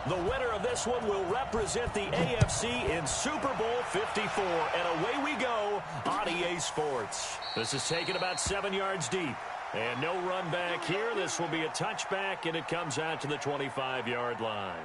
The winner of this one will represent the AFC in Super Bowl 54. And away we go on EA Sports. This is taken about 7 yards deep. And no run back here. This will be a touchback, and it comes out to the 25-yard line.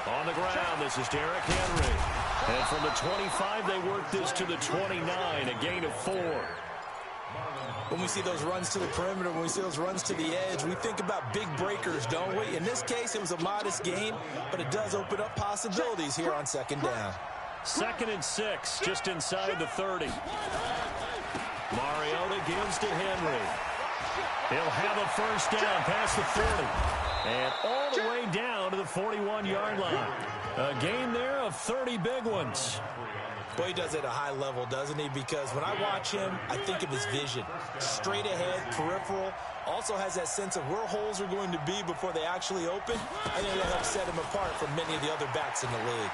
On the ground, this is Derrick Henry. And from the 25, they work this to the 29, a gain of 4. When we see those runs to the perimeter, when we see those runs to the edge, we think about big breakers, don't we? In this case, it was a modest gain, but it does open up possibilities here on second down. 2nd and 6, just inside the 30. Mariota gives to Henry. He'll have a first down past the 40. And all the way down to the 41-yard line. A gain there of 30 big ones. Boy, he does it at a high level, doesn't he? Because when I watch him, I think of his vision. Straight ahead, peripheral. Also has that sense of where holes are going to be before they actually open. I think that helps set him apart from many of the other backs in the league.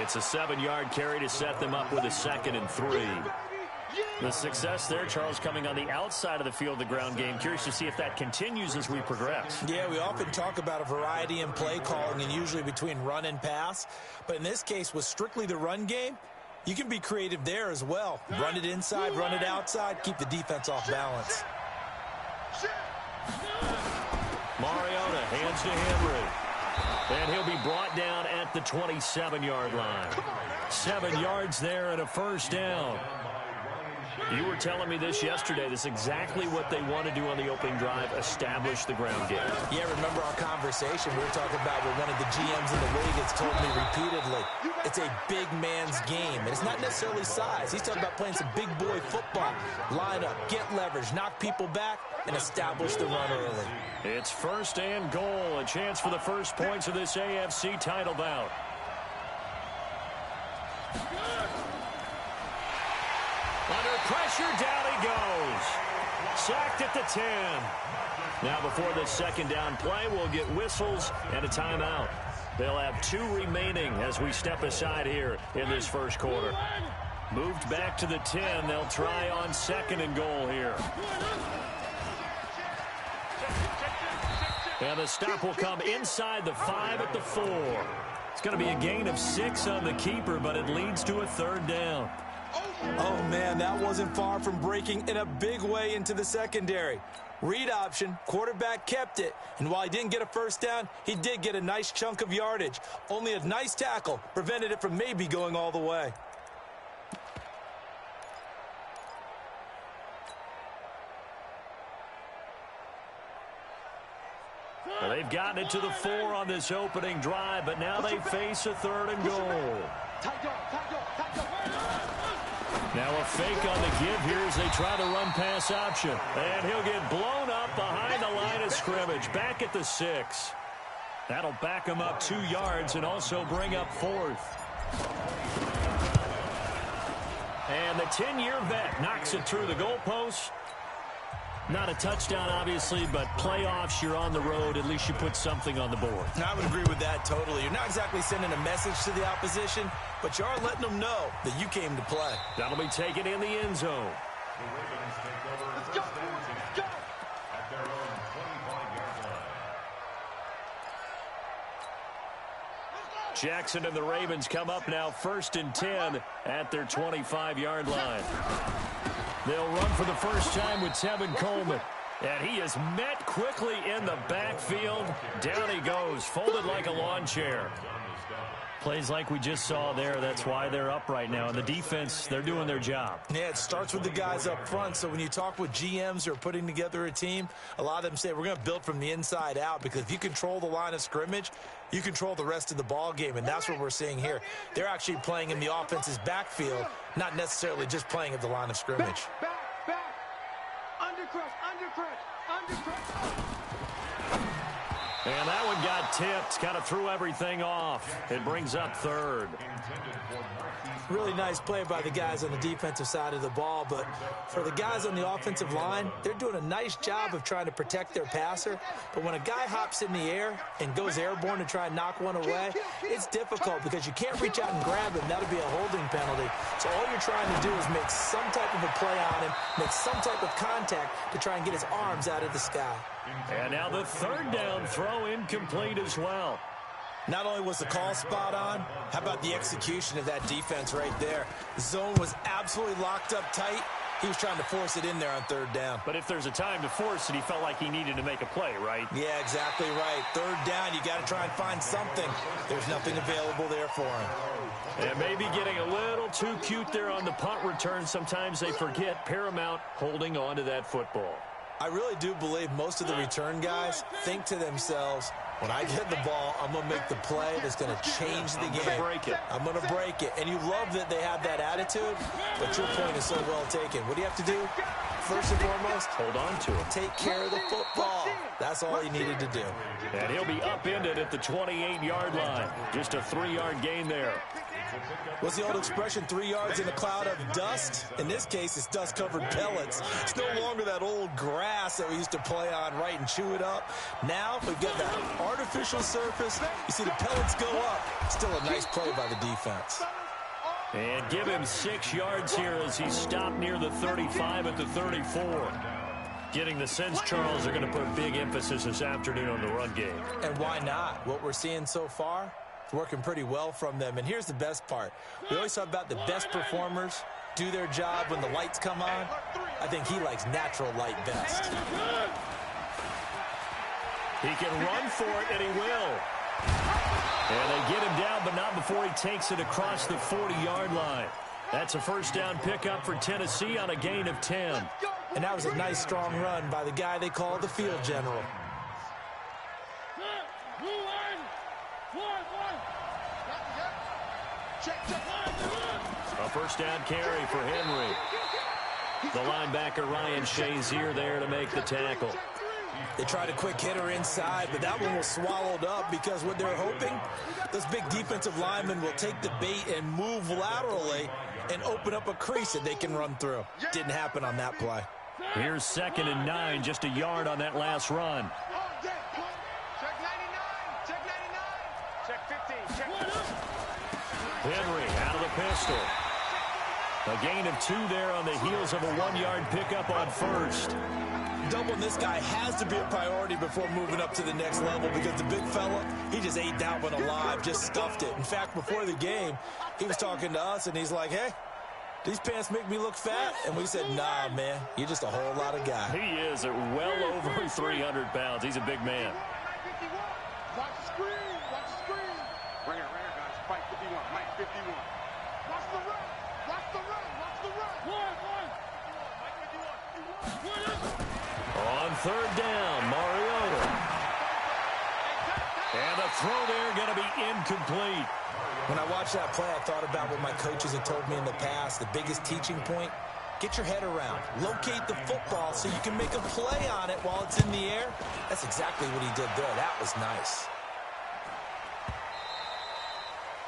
It's a 7-yard carry to set them up with a 2nd and 3. The success there, Charles, coming on the outside of the field, the ground game. Curious to see if that continues as we progress. Yeah, we often talk about a variety in play calling and usually between run and pass. But in this case, with strictly the run game, you can be creative there as well. Run it inside, run it outside, keep the defense off balance. Mariota hands to Henry. And he'll be brought down at the 27-yard line. 7 yards there and a first down. You were telling me this yesterday. This is exactly what they want to do on the opening drive, establish the ground game. Yeah, remember our conversation we were talking about where one of the GMs in the league has told me repeatedly, it's a big man's game. And it's not necessarily size. He's talking about playing some big boy football. Line up, get leverage, knock people back, and establish the run early. It's 1st and goal. A chance for the first points of this AFC title bout. Under pressure, down he goes. Sacked at the 10. Now before this second down play, we'll get whistles and a timeout. They'll have 2 remaining as we step aside here in this first quarter. Moved back to the 10. They'll try on 2nd and goal here. And the stop will come inside the 5 at the 4. It's going to be a gain of 6 on the keeper, but it leads to a 3rd down. Oh, man, that wasn't far from breaking in a big way into the secondary. Read option, quarterback kept it, and while he didn't get a first down, he did get a nice chunk of yardage. Only a nice tackle prevented it from maybe going all the way. Well, they've gotten it to the 4 on this opening drive, but now they face a 3rd and goal. Now a fake on the give here as they try the run-pass option. And he'll get blown up behind the line of scrimmage. Back at the 6. That'll back him up 2 yards and also bring up 4th. And the 10-year vet knocks it through the goalpost. Not a touchdown, obviously, but playoffs, you're on the road. At least you put something on the board. I would agree with that totally. You're not exactly sending a message to the opposition, but you are letting them know that you came to play. That'll be taken in the end zone. Let's go. Let's go. Jackson and the Ravens come up now 1st and 10 at their 25-yard line. They'll run for the first time with Tevin Coleman. And he is met quickly in the backfield. Down he goes, folded like a lawn chair. Plays like we just saw there, that's why they're up right now. And the defense, they're doing their job. Yeah, it starts with the guys up front. So when you talk with GMs who are putting together a team, a lot of them say we're going to build from the inside out, because if you control the line of scrimmage, you control the rest of the ball game, and that's what we're seeing here. They're actually playing in the offense's backfield, not necessarily just playing at the line of scrimmage. Back. Undercrush. And that one got tipped, kind of threw everything off. It brings up third. Really nice play by the guys on the defensive side of the ball, but for the guys on the offensive line, they're doing a nice job of trying to protect their passer. But when a guy hops in the air and goes airborne to try and knock one away, it's difficult because you can't reach out and grab him. That'll be a holding penalty. So all you're trying to do is make some type of a play on him, make some type of contact to try and get his arms out of the sky. And now the third down throw incomplete as well. Not only was the call spot on, how about the execution of that defense right there? The zone was absolutely locked up tight. He was trying to force it in there on third down. But if there's a time to force it, he felt like he needed to make a play, right? Yeah, exactly right. Third down, you got to try and find something. There's nothing available there for him. And maybe getting a little too cute there on the punt return. Sometimes they forget Paramount holding on to that football. I really do believe most of the return guys think to themselves, when I get the ball, I'm going to make the play that's going to change the game. I'm going to break it. And you love that they have that attitude, but your point is so well taken. What do you have to do? First and foremost, hold on to it. Take care of the football. That's all you needed to do. And he'll be upended at the 28-yard line. Just a 3-yard gain there. What's the old expression, 3 yards in a cloud of dust? In this case, it's dust-covered pellets. It's no longer that old grass that we used to play on, right, and chew it up. Now we've got that artificial surface. You see the pellets go up. Still a nice play by the defense. And give him 6 yards here as he's stopped near the 35 at the 34. Getting the sense, Charles, are going to put big emphasis this afternoon on the run game. And why not? What we're seeing so far, it's working pretty well from them. And here's the best part. We always talk about the best performers do their job when the lights come on. I think he likes natural light best. He can run for it, and he will. And they get him down, but not before he takes it across the 40-yard line. That's a first down pickup for Tennessee on a gain of 10. And that was a nice, strong run by the guy they call the field general. A first down carry for Henry. The linebacker Ryan Shazier there to make the tackle. They tried a quick hitter inside, but that one was swallowed up because what they're hoping, those big defensive linemen will take the bait and move laterally and open up a crease that they can run through. Didn't happen on that play. Here's 2nd and 9, just a yard on that last run. Henry out of the pistol. A gain of 2 there on the heels of a 1-yard pickup on first. Doubling this guy has to be a priority before moving up to the next level because the big fella, he just ate that one alive, just stuffed it. In fact, before the game, he was talking to us, and he's like, hey, these pants make me look fat? And we said, nah, man, you're just a whole lot of guy. He is at well over 300 pounds. He's a big man. Watch the screen. Watch the screen. Right here, guys. Fight 51. Mike 51. Watch the run. Watch the run. Watch the run. One. Mike 51. On third down, Mariota. And the throw there going to be incomplete. When I watched that play, I thought about what my coaches had told me in the past. The biggest teaching point, get your head around. Locate the football so you can make a play on it while it's in the air. That's exactly what he did there. That was nice.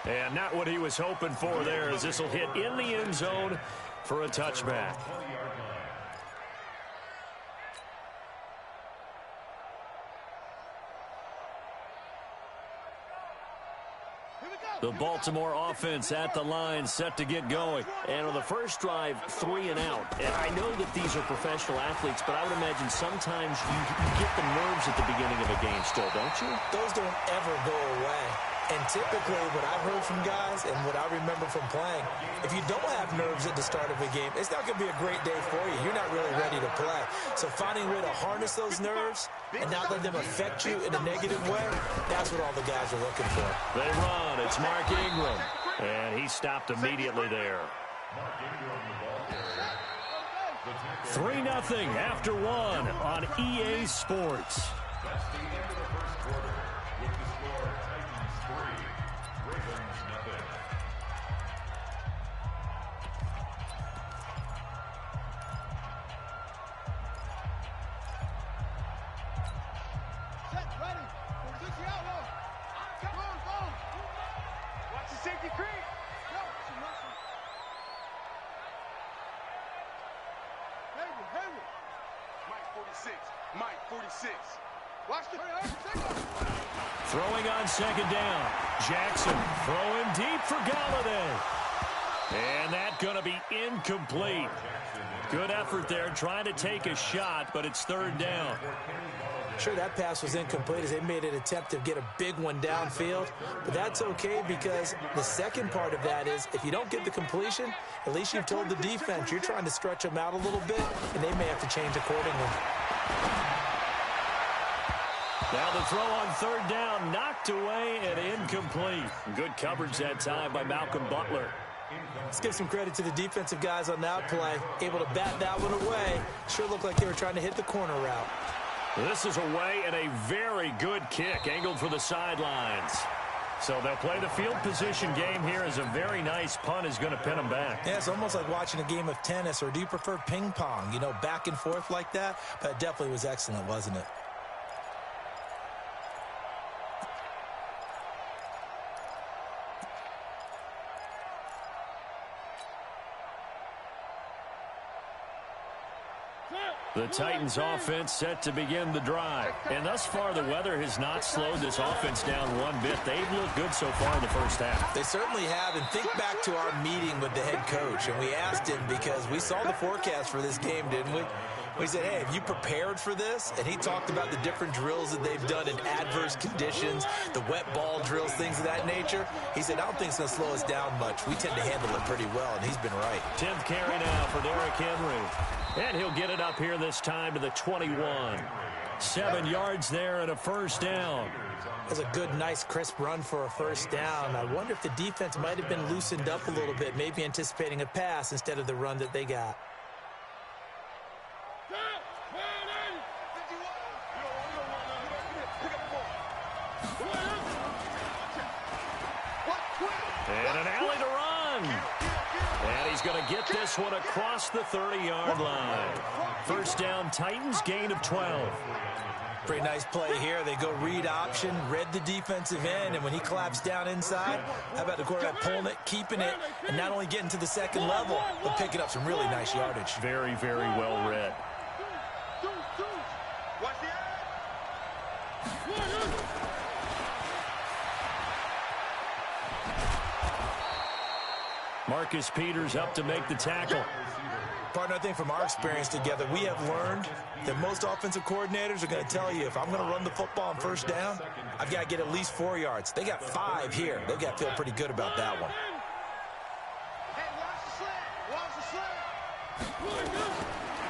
And not what he was hoping for there, as this will hit in the end zone for a touchback. The Baltimore offense at the line, set to get going. And on the first drive, 3 and out. And I know that these are professional athletes, but I would imagine sometimes you get the nerves at the beginning of a game still, don't you? Those don't ever go away. And typically what I've heard from guys and what I remember from playing, if you don't have nerves at the start of a game, it's not going to be a great day for you. You're not really ready to play. So finding a way to harness those nerves and not let them affect you in a negative way, that's what all the guys are looking for. They run. It's Mark Ingram. And he stopped immediately there. 3-0 after one on EA Sports. That's the end of the first quarter with the score Titans 3, Ravens nothing. Set, ready. Position out low. Come on, go. Watch the safety creep. Go. Hayward. Mike 46. Mike 46. Watch the Throwing on second down. Jackson throwing deep for Galladay. And that's going to be incomplete. Good effort there trying to take a shot, but it's third down. Sure, that pass was incomplete as they made an attempt to get a big one downfield, but that's okay because the second part of that is if you don't get the completion, at least you've told the defense you're trying to stretch them out a little bit, and they may have to change accordingly. Now the throw on third down, knocked away and incomplete. Good coverage that time by Malcolm Butler. Let's give some credit to the defensive guys on that play. Able to bat that one away. Sure looked like they were trying to hit the corner route. This is away and a very good kick, angled for the sidelines. So they'll play the field position game here as a very nice punt is going to pin them back. Yeah, it's almost like watching a game of tennis, or do you prefer ping pong? You know, back and forth like that? But it definitely was excellent, wasn't it? The Titans offense set to begin the drive. And thus far, the weather has not slowed this offense down one bit. They've looked good so far in the first half. They certainly have. And think back to our meeting with the head coach. And we asked him because we saw the forecast for this game, didn't we? We said, hey, have you prepared for this? And he talked about the different drills that they've done in adverse conditions, the wet ball drills, things of that nature. He said, I don't think it's going to slow us down much. We tend to handle it pretty well, and he's been right. 10th carry now for Derrick Henry. And he'll get it up here this time to the 21. 7 yards there and a first down. That's a good, nice, crisp run for a first down. I wonder if the defense might have been loosened up a little bit, maybe anticipating a pass instead of the run that they got. And an alley to run. And he's going to get this one across the 30-yard line. First down, Titans, gain of 12. Pretty nice play here. They go read option, read the defensive end, and when he claps down inside, how about the quarterback pulling it, keeping it, and not only getting to the second level, but picking up some really nice yardage. Very, very well read. Marcus Peters up to make the tackle. Partner, I think from our experience together, we have learned that most offensive coordinators are going to tell you, if I'm going to run the football on first down, I've got to get at least 4 yards. They got 5 here. They've got to feel pretty good about that one.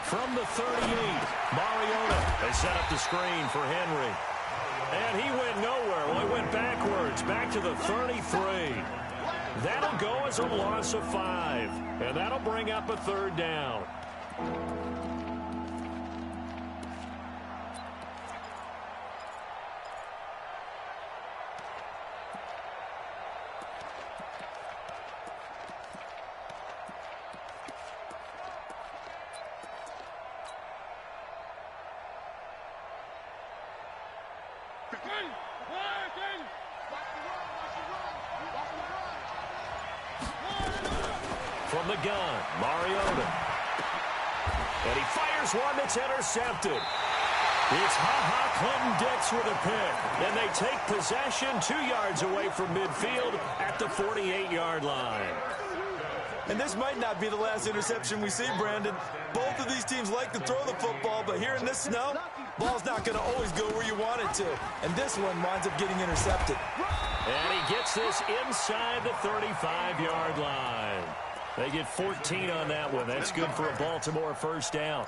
From the 38, Mariota has set up the screen for Henry. And he went nowhere. Well, he went backwards, back to the 33. That'll go as a loss of 5. And that'll bring up a third down. From the gun, Mariota. And he fires one that's intercepted. It's Ha-Ha Clinton-Dix with a pick. And they take possession 2 yards away from midfield at the 48-yard line. And this might not be the last interception we see, Brandon. Both of these teams like to throw the football, but here in this snow, ball's not going to always go where you want it to. And this one winds up getting intercepted. And he gets this inside the 35-yard line. They get 14 on that one. That's good for a Baltimore first down.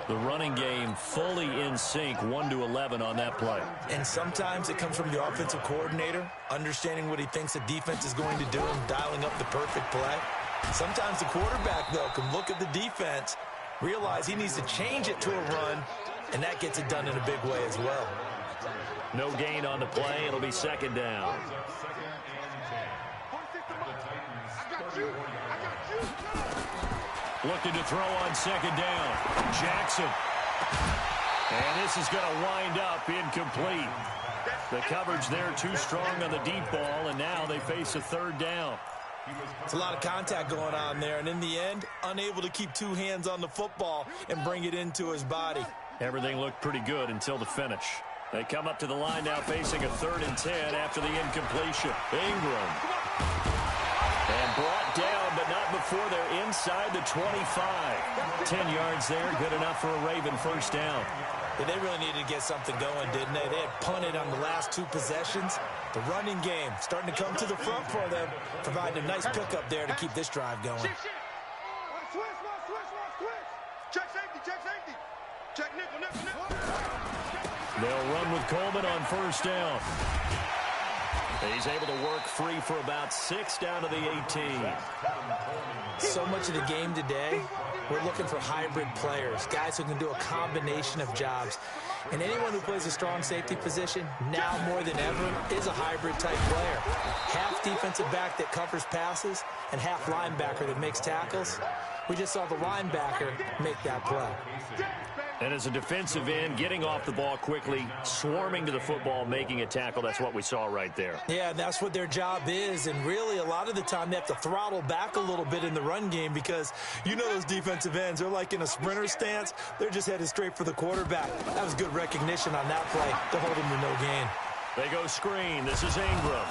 The running game fully in sync, 1-11 on that play. And sometimes it comes from the offensive coordinator, understanding what he thinks the defense is going to do and dialing up the perfect play. Sometimes the quarterback, though, can look at the defense, realize he needs to change it to a run, and that gets it done in a big way as well. No gain on the play. It'll be second down. Looking to throw on second down. Jackson. And this is going to wind up incomplete. The coverage there too strong on the deep ball, and now they face a third down. It's a lot of contact going on there, and in the end, unable to keep two hands on the football and bring it into his body. Everything looked pretty good until the finish. They come up to the line now facing a 3rd and 10 after the incompletion. Ingram. And brought down, but not before they're inside the 25. 10 yards there, good enough for a Raven first down. Yeah, they really needed to get something going, didn't they? They had punted on the last 2 possessions. The running game starting to come to the front for them, providing a nice pickup there to keep this drive going. Switch. Check safety. Check nickel. They'll run with Coleman on first down. He's able to work free for about 6 down to the 18. So much of the game today, we're looking for hybrid players, guys who can do a combination of jobs. And anyone who plays a strong safety position, now more than ever, is a hybrid type player. Half defensive back that covers passes and half linebacker that makes tackles. We just saw the linebacker make that play. And as a defensive end, getting off the ball quickly, swarming to the football, making a tackle, that's what we saw right there. Yeah, that's what their job is. And really, a lot of the time, they have to throttle back a little bit in the run game because you know those defensive ends, they're like in a sprinter stance. They're just headed straight for the quarterback. That was good recognition on that play to hold him to no gain. They go screen. This is Ingram.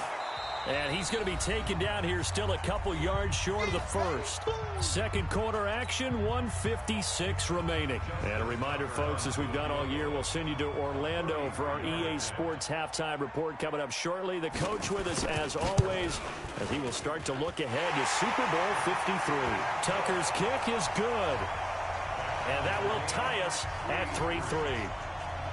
And he's going to be taken down here still a couple yards short of the first. Second quarter action, 1:56 remaining. And a reminder, folks, as we've done all year, we'll send you to Orlando for our EA Sports halftime report coming up shortly. The coach with us, as always, as he will start to look ahead to Super Bowl 53. Tucker's kick is good. And that will tie us at 3-3.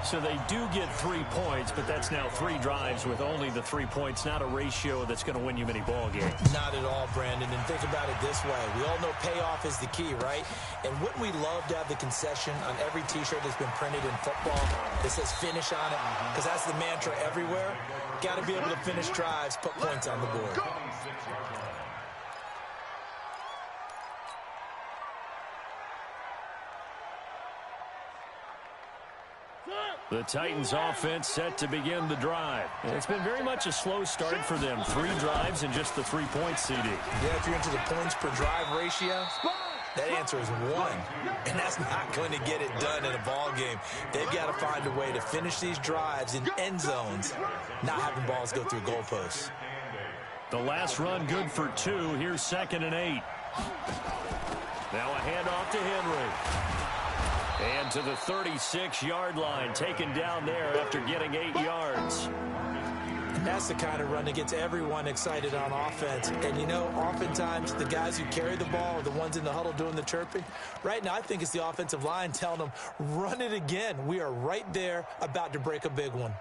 So they do get 3 points, but that's now 3 drives with only the 3 points, not a ratio that's going to win you many ball games. Not at all, Brandon. And think about it this way. We all know payoff is the key, right? And wouldn't we love to have the concession on every T-shirt that's been printed in football that says finish on it? Because that's the mantra everywhere. Got to be able to finish drives, put points on the board. The Titans offense set to begin the drive. And it's been very much a slow start for them. 3 drives and just the 3 points, CD. Yeah, if you're into the points per drive ratio, that answer is 1. And that's not going to get it done in a ball game. They've got to find a way to finish these drives in end zones, not having balls go through goalposts. The last run good for 2. Here's 2nd and 8. Now a handoff to Henry. And to the 36-yard line, taken down there after getting 8 yards. And that's the kind of run that gets everyone excited on offense. And, you know, oftentimes the guys who carry the ball are the ones in the huddle doing the chirping. Right now, I think it's the offensive line telling them, run it again. We are right there about to break a big one.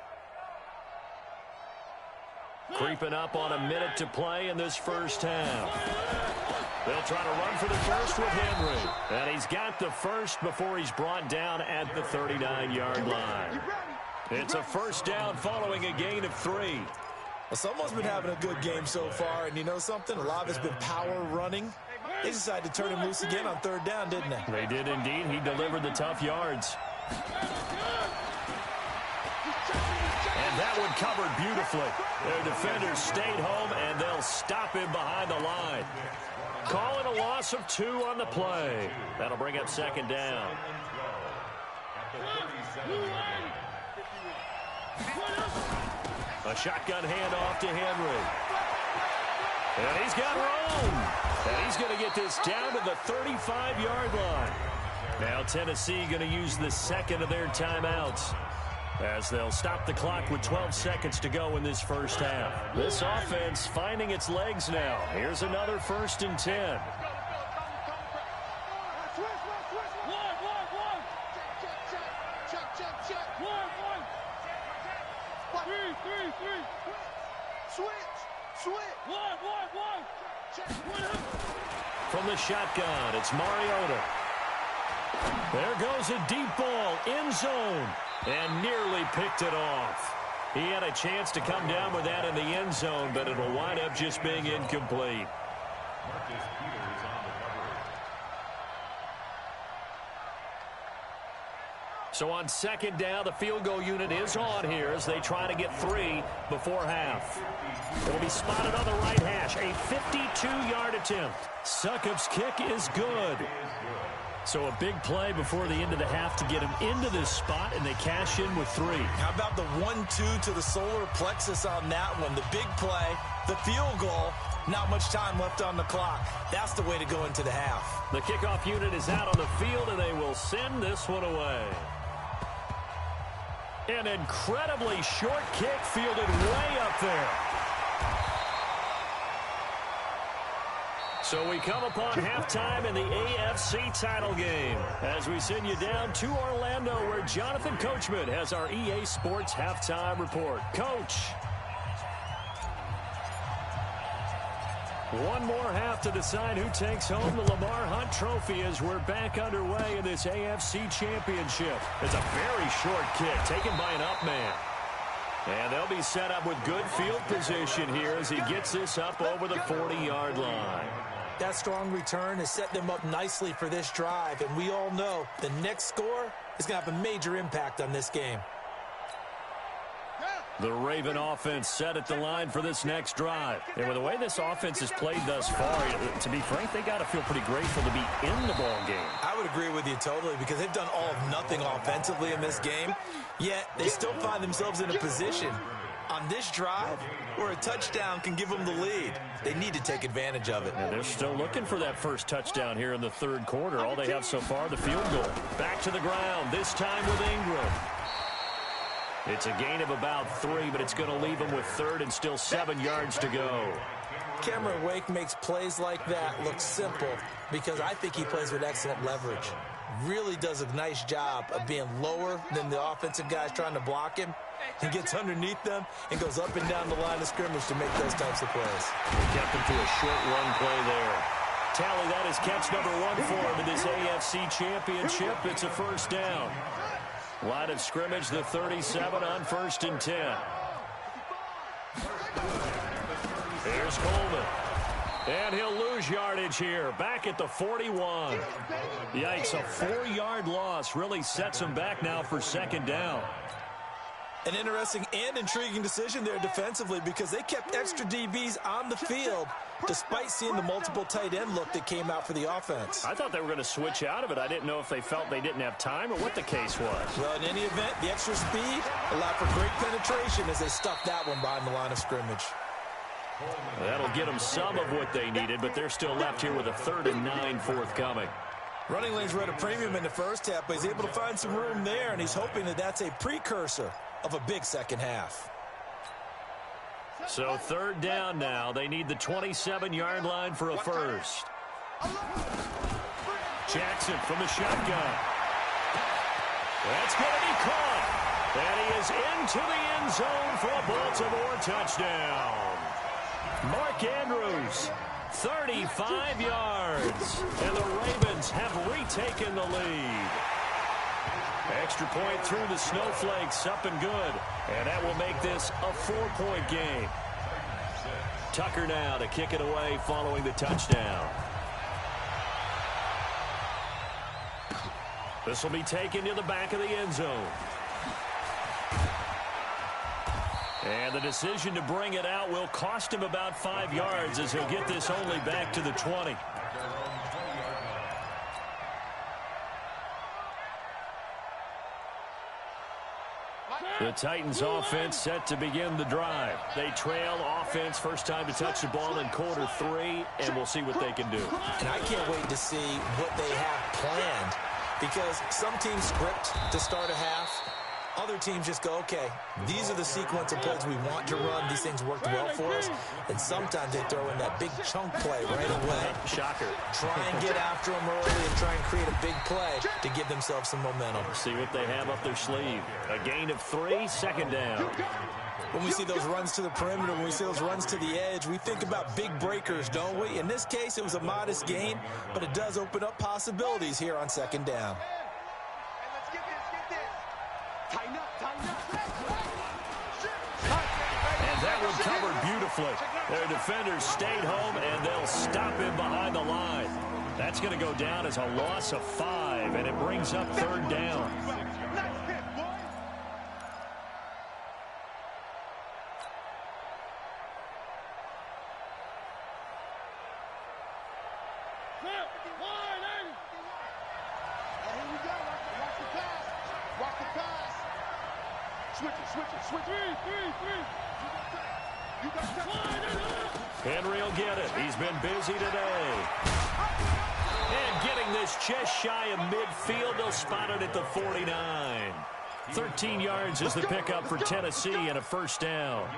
Creeping up on a minute to play in this first half. They'll try to run for the first with Henry. And he's got the first before he's brought down at the 39-yard line. It's a first down following a gain of 3. Well, someone's been having a good game so far, and you know something? A lot of it's been power running. They decided to turn him loose again on 3rd down, didn't they? They did indeed. He delivered the tough yards. And that one covered beautifully. Their defenders stayed home, and they'll stop him behind the line. Calling a loss of 2 on the play. That'll bring up 2nd down. A shotgun handoff to Henry. And he's got room. And he's going to get this down to the 35-yard line. Now Tennessee going to use the second of their timeouts, as they'll stop the clock with 12 seconds to go in this first half. This offense finding its legs now. Here's another 1st and 10. From the shotgun, it's Mariota. There goes a deep ball, end zone, and nearly picked it off. He had a chance to come down with that in the end zone, but it'll wind up just being incomplete. So on 2nd down, the field goal unit is on here as they try to get 3 before half. It'll be spotted on the right hash. A 52-yard attempt. Succop's kick is good. So a big play before the end of the half to get him into this spot, and they cash in with 3. How about the 1-2 to the solar plexus on that one? The big play, the field goal, not much time left on the clock. That's the way to go into the half. The kickoff unit is out on the field, and they will send this one away. An incredibly short kick fielded way up there. So we come upon halftime in the AFC title game as we send you down to Orlando, where Jonathan Coachman has our EA Sports halftime report. Coach. One more half to decide who takes home the Lamar Hunt Trophy as we're back underway in this AFC Championship. It's a very short kick taken by an up man. And they'll be set up with good field position here as he gets this up over the 40-yard line. That strong return has set them up nicely for this drive, and we all know the next score is going to have a major impact on this game. The Raven offense set at the line for this next drive. And with the way this offense has played thus far, to be frank, they got to feel pretty grateful to be in the ball game. I would agree with you totally, because they've done all of nothing offensively in this game, yet they still find themselves in a position on this drive where a touchdown can give them the lead. They need to take advantage of it. And they're still looking for that first touchdown here in the 3rd quarter. All they have so far, the field goal. Back to the ground, this time with Ingram. It's a gain of about 3, but it's going to leave them with 3rd and still 7 yards to go. Cameron Wake makes plays like that look simple because I think he plays with excellent leverage. Really does a nice job of being lower than the offensive guys trying to block him. He gets underneath them and goes up and down the line of scrimmage to make those types of plays. He kept him to a short run play there. Tally, that is catch number 1 for him in this AFC Championship. It's a first down. Line of scrimmage, the 37 on 1st and 10. Here's Coleman. And he'll lose yardage here, back at the 41. Yikes, a 4-yard loss really sets him back now for 2nd down. An interesting and intriguing decision there defensively, because they kept extra DBs on the field despite seeing the multiple tight end look that came out for the offense. I thought they were going to switch out of it. I didn't know if they felt they didn't have time or what the case was. Well, in any event, the extra speed allowed for great penetration as they stuffed that one behind the line of scrimmage. That'll get them some of what they needed, but they're still left here with a 3rd and 9 forthcoming. Running lanes were at a premium in the first half, but he's able to find some room there, and he's hoping that that's a precursor of a big second half. So 3rd down now. They need the 27-yard line for a first. Jackson from the shotgun. That's going to be caught. And he is into the end zone for a Baltimore touchdown. Mark Andrews, 35 yards. And the Ravens have retaken the lead. Extra point through the snowflakes, up and good. And that will make this a 4-point game. Tucker now to kick it away following the touchdown. This will be taken to the back of the end zone. And the decision to bring it out will cost him about 5 yards as he'll get this only back to the 20. The Titans offense set to begin the drive. They trail offense, first time to touch the ball in quarter 3, and we'll see what they can do. And I can't wait to see what they have planned, because some teams script to start a half. Other teams just go, okay, these are the sequence of plays we want to run. These things worked well for us. And sometimes they throw in that big chunk play right away. Shocker. Try and get after them early and try and create a big play to give themselves some momentum. See what they have up their sleeve. A gain of 3, second down. When we see those runs to the perimeter, when we see those runs to the edge, we think about big breakers, don't we? In this case, it was a modest gain, but it does open up possibilities here on second down. And that one covered beautifully. Their defenders stayed home, and they'll stop him behind the line. That's going to go down as a loss of 5, and it brings up third down. Henry will get it. He's been busy today. And getting this just shy of midfield. They'll spot it at the 49. 13 yards is the pickup for Tennessee and a first down.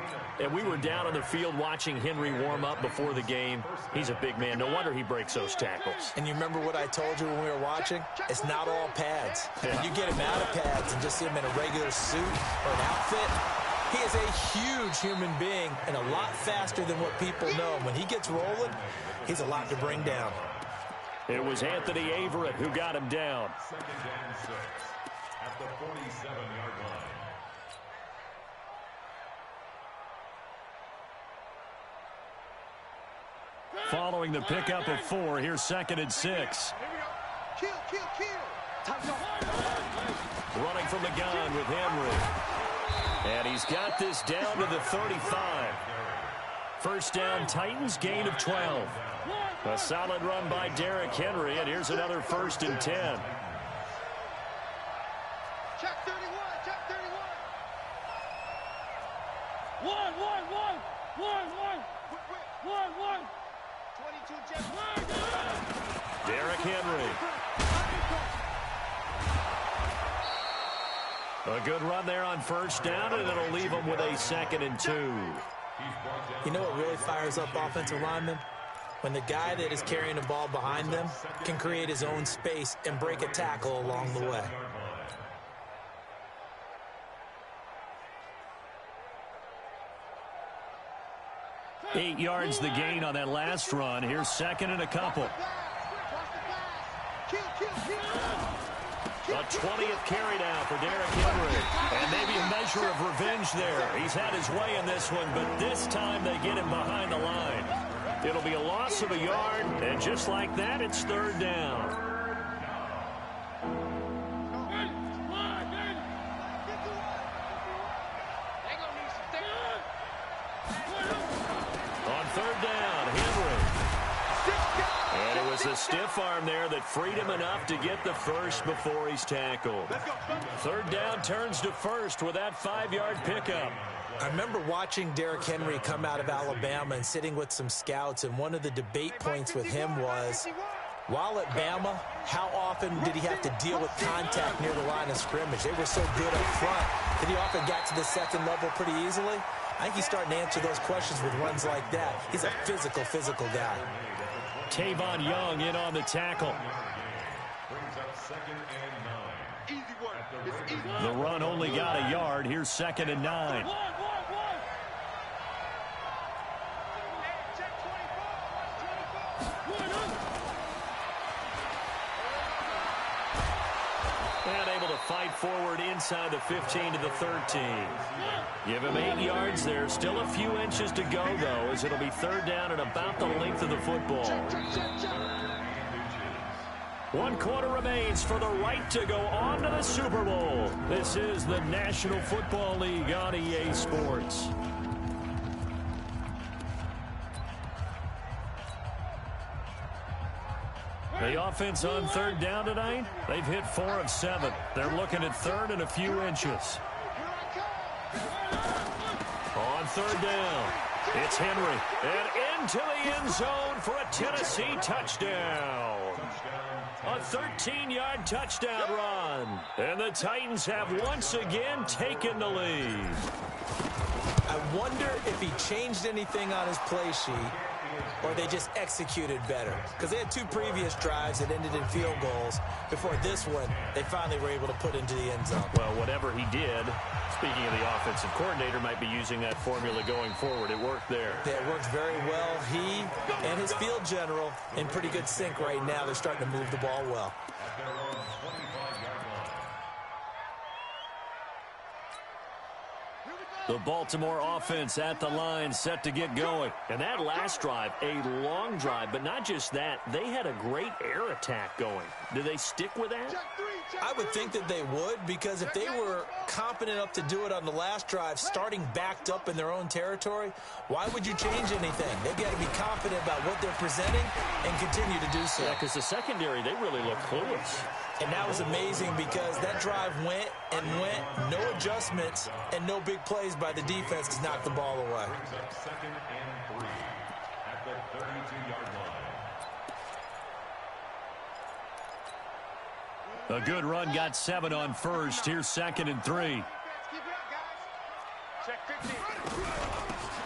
And we were down on the field watching Henry warm up before the game. He's a big man. No wonder he breaks those tackles. And you remember what I told you when we were watching? It's not all pads. Yeah. You get him out of pads and just see him in a regular suit or an outfit. He is a huge human being and a lot faster than what people know. When he gets rolling, he's a lot to bring down. It was Anthony Averett who got him down. Second down 6 at the 47-yard line. Following the pickup of 4, here's second and 6. Running from the gun with Henry. And he's got this down to the 35. First down, Titans, gain of 12. A solid run by Derrick Henry, and here's another first and 10. Check 31, check 31. One. 22, Jeff. Derrick Henry. A good run there on first down, and it'll leave them with a second and 2. You know what really fires up offensive linemen? When the guy that is carrying the ball behind them can create his own space and break a tackle along the way. Eight yards the gain on that last run. Here's second and a couple. A 20th carry down for Derrick Henry. And maybe a measure of revenge there. He's had his way in this one, but this time they get him behind the line. It'll be a loss of a yard, and just like that, it's third down. On third down, Henry. And it was a stiff arm there that freed him enough to get the first before he's tackled. Third down turns to first with that 5-yard pickup. I remember watching Derrick Henry come out of Alabama and sitting with some scouts, and one of the debate points with him was, while at Bama, how often did he have to deal with contact near the line of scrimmage? They were so good up front that he often got to the second level pretty easily. I think he's starting to answer those questions with runs like that. He's a physical guy. Tavon Young in on the tackle. Brings up second and 9. Easy work. It's easy. The run only got a yard. Here's second and 9. And able to fight forward inside the 15 to the 13. Give him 8 yards there. Still a few inches to go, though, as it'll be third down and about the length of the football. 1 quarter remains for the right to go on to the Super Bowl. This is the National Football League on EA Sports. The offense on third down tonight, they've hit 4 of 7. They're looking at third and a few inches. third down. It's Henry, and into the end zone for a Tennessee touchdown. A 13-yard touchdown run. And the Titans have once again taken the lead. I wonder if he changed anything on his play sheet or they just executed better. Because they had two previous drives that ended in field goals. Before this one, they finally were able to put into the end zone. Well, whatever he did, speaking of the offensive coordinator, might be using that formula going forward. It worked there. Yeah, it worked very well. He and his field general in pretty good sync right now. They're starting to move the ball well. The Baltimore offense at the line, set to get going. And that last drive, a long drive, but not just that. They had a great air attack going. Do they stick with that? I would think that they would, because if they were competent enough to do it on the last drive, starting backed up in their own territory, why would you change anything? They've got to be confident about what they're presenting and continue to do so. Yeah, because the secondary, they really look clueless. And that was amazing because that drive went and went, no adjustments and no big plays by the defense to knock the ball away. Second and 3 at the 32-yard line. A good run, got 7 on first. Here's 2nd and 3.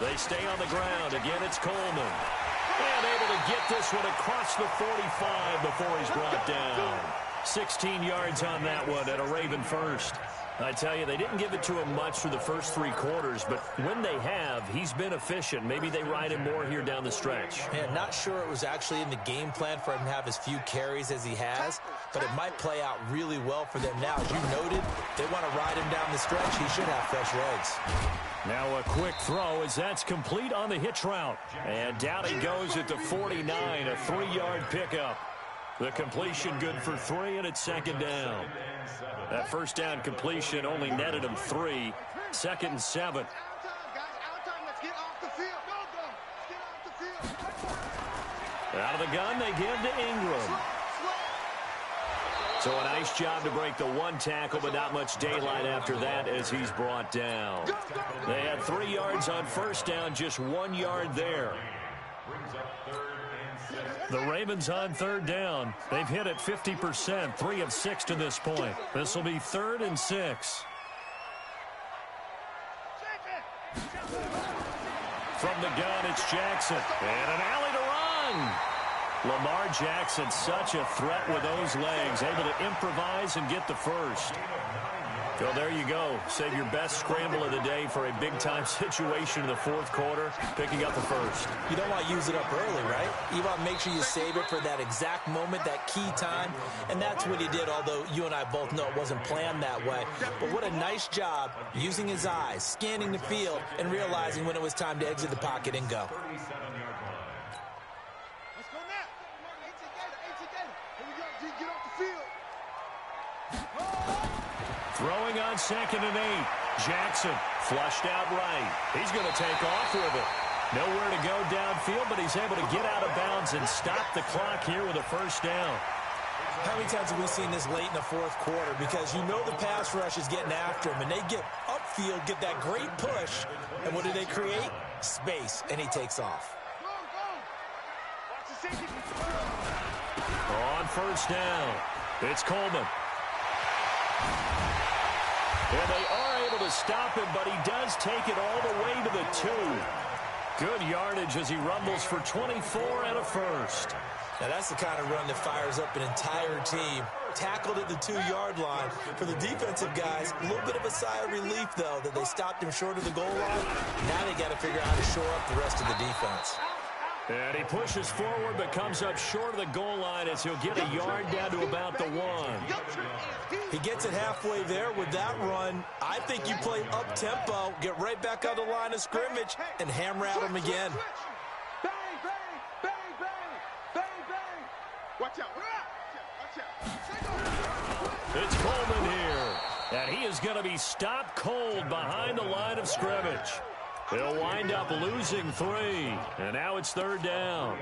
They stay on the ground. Again, it's Coleman. And able to get this one across the 45 before he's brought down. 16 yards on that one and a Raven first. I tell you, they didn't give it to him much for the first 3 quarters, but when they have, he's been efficient. Maybe they ride him more here down the stretch. Yeah, not sure it was actually in the game plan for him to have as few carries as he has, but it might play out really well for them now. As you noted, they want to ride him down the stretch. He should have fresh legs. Now a quick throw as that's complete on the hitch route. And down he goes at the 49, a 3-yard pickup. The completion good for 3, and it's 2nd down. That first down completion only netted him 3. 2nd and 7. Out of the gun, they give to Ingram. So a nice job to break the 1 tackle, but not much daylight after that as he's brought down. They had 3 yards on first down, just 1 yard there. The Ravens on 3rd down. They've hit it 50%, 3 of 6 to this point. This will be 3rd and 6. From the gun, it's Jackson. And an alley to run. Lamar Jackson, such a threat with those legs, able to improvise and get the first. So there you go. Save your best scramble of the day for a big-time situation in the 4th quarter, picking up the first. You don't want to use it up early, right? You want to make sure you save it for that exact moment, that key time, and that's what he did, although you and I both know it wasn't planned that way. But what a nice job using his eyes, scanning the field, and realizing when it was time to exit the pocket and go. Throwing on 2nd and 8. Jackson flushed out right. He's going to take off with it. Nowhere to go downfield, but he's able to get out of bounds and stop the clock here with a first down. How many times have we seen this late in the 4th quarter? Because you know the pass rush is getting after him, and they get upfield, get that great push, and what do they create? Space, and he takes off. On first down, it's Coleman. And they are able to stop him, but he does take it all the way to the 2. Good yardage as he rumbles for 24 and a first. Now that's the kind of run that fires up an entire team. Tackled at the 2-yard line. For the defensive guys, a little bit of a sigh of relief, though, that they stopped him short of the goal line. Now they got to figure out how to shore up the rest of the defense. And he pushes forward, but comes up short of the goal line as he'll get a yard down to about the 1. He gets it halfway there with that run. I think you play up-tempo, get right back on the line of scrimmage, and hammer at him again. Bang, bang, bang, bang, bang, bang. Watch out. Watch out. It's Coleman here. And he is going to be stopped cold behind the line of scrimmage. They'll wind up losing 3, and now it's 3rd down.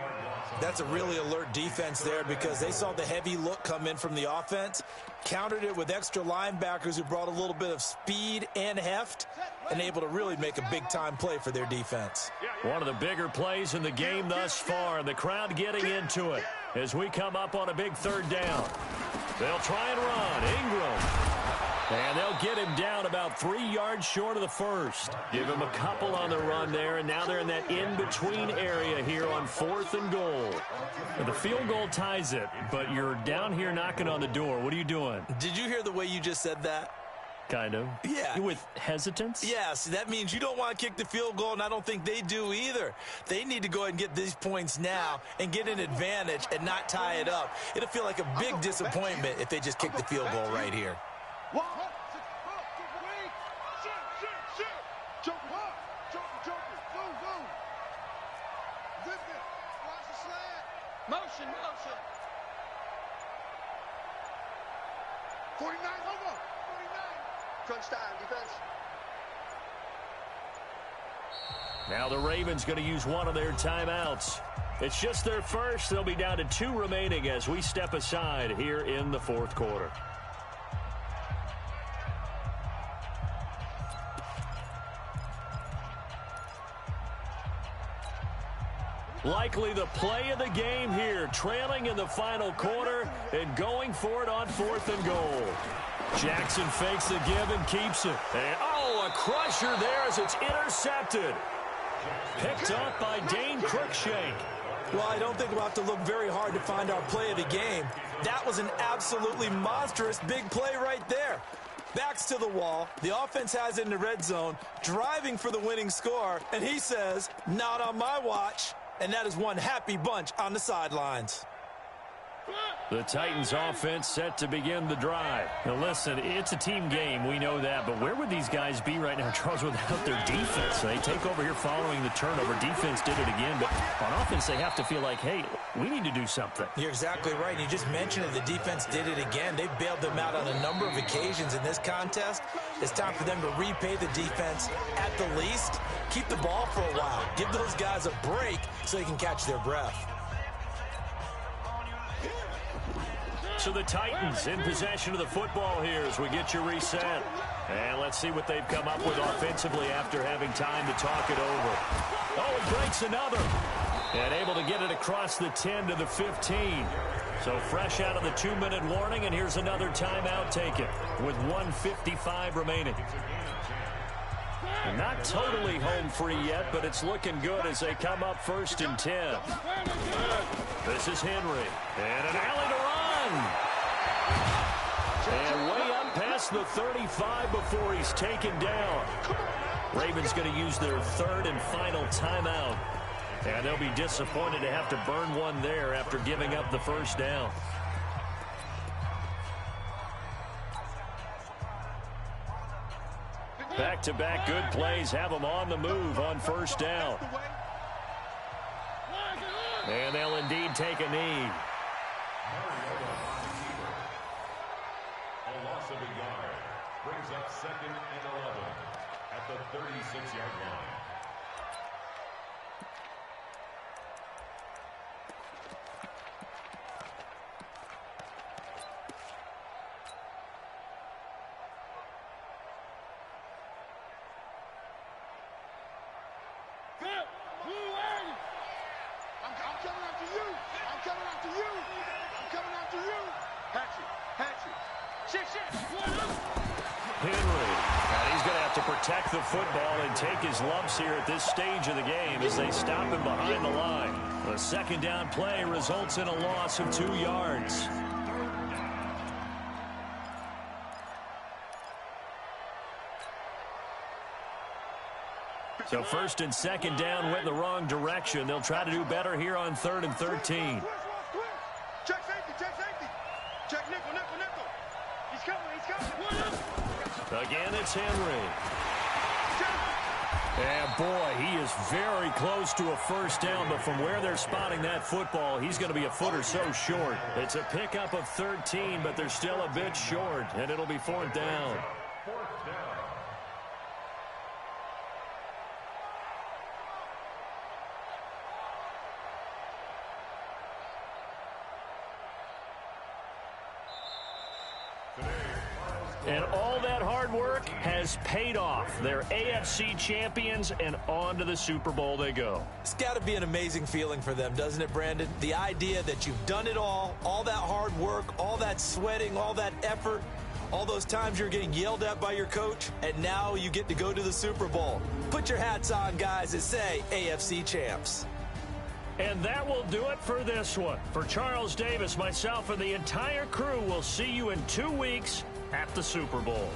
That's a really alert defense there because they saw the heavy look come in from the offense, countered it with extra linebackers who brought a little bit of speed and heft, and able to really make a big-time play for their defense. One of the bigger plays in the game thus far, and the crowd getting into it as we come up on a big 3rd down. They'll try and run. Ingram. And they'll get him down about 3 yards short of the first. Give him a couple on the run there, and now they're in that in-between area here on 4th and goal. And the field goal ties it, but you're down here knocking on the door. What are you doing? Did you hear the way you just said that? Kind of. Yeah. With hesitance? Yes, that means you don't want to kick the field goal, and I don't think they do either. They need to go ahead and get these points now and get an advantage and not tie it up. It'll feel like a big disappointment if they just kick the field goal right here. Motion. 49 over. 49. Crunch time, defense. Now the Ravens going to use one of their timeouts. It's just their first. They'll be down to 2 remaining as we step aside here in the 4th quarter. Likely the play of the game here, trailing in the final quarter and going for it on 4th and goal. Jackson fakes the give and keeps it. And, a crusher there as it's intercepted. Picked up by Dane Cruikshank. Well, I don't think we'll have to look very hard to find our play of the game. That was an absolutely monstrous big play right there. Backs to the wall. The offense has it in the red zone, driving for the winning score, and he says, not on my watch. And that is one happy bunch on the sidelines. The Titans offense set to begin the drive. Now listen, it's a team game, we know that, but where would these guys be right now, Charles, without their defense? They take over here following the turnover. Defense did it again, but on offense they have to feel like, hey, we need to do something. You're exactly right. You just mentioned it. The defense did it again. They bailed them out on a number of occasions in this contest. It's time for them to repay the defense at the least. Keep the ball for a while. Give those guys a break so they can catch their breath. So the Titans in possession of the football here as we get you reset. And let's see what they've come up with offensively after having time to talk it over. Oh, he breaks another. And able to get it across the 10 to the 15. So fresh out of the 2-minute warning, and here's another timeout taken with 1:55 remaining. Not totally home free yet, but it's looking good as they come up 1st and 10. This is Henry. And an alley to run. And way up past the 35 before he's taken down. Ravens going to use their 3rd and final timeout. And they'll be disappointed to have to burn one there after giving up the 1st down. Back-to-back good plays have them on the move on 1st down. And they'll indeed take a knee. A loss of a yard brings up 2nd and 11 at the 36-yard line. Protect the football and take his lumps here at this stage of the game as they stop him behind the line. The 2nd down play results in a loss of 2 yards. So 1st and 2nd down went in the wrong direction. They'll try to do better here on 3rd and 13. Check safety. Check nickel. He's coming. Again, it's Henry. And boy, he is very close to a 1st down, but from where they're spotting that football, he's going to be a foot or so short. It's a pickup of 13, but they're still a bit short, and it'll be 4th down. And all that hard work has paid off. They're AFC champions, and on to the Super Bowl they go. It's got to be an amazing feeling for them, doesn't it, Brandon? The idea that you've done it all that hard work, all that sweating, all that effort, all those times you're getting yelled at by your coach, and now you get to go to the Super Bowl. Put your hats on, guys, and say AFC champs. And that will do it for this one. For Charles Davis, myself, and the entire crew, we'll see you in 2 weeks at the Super Bowl.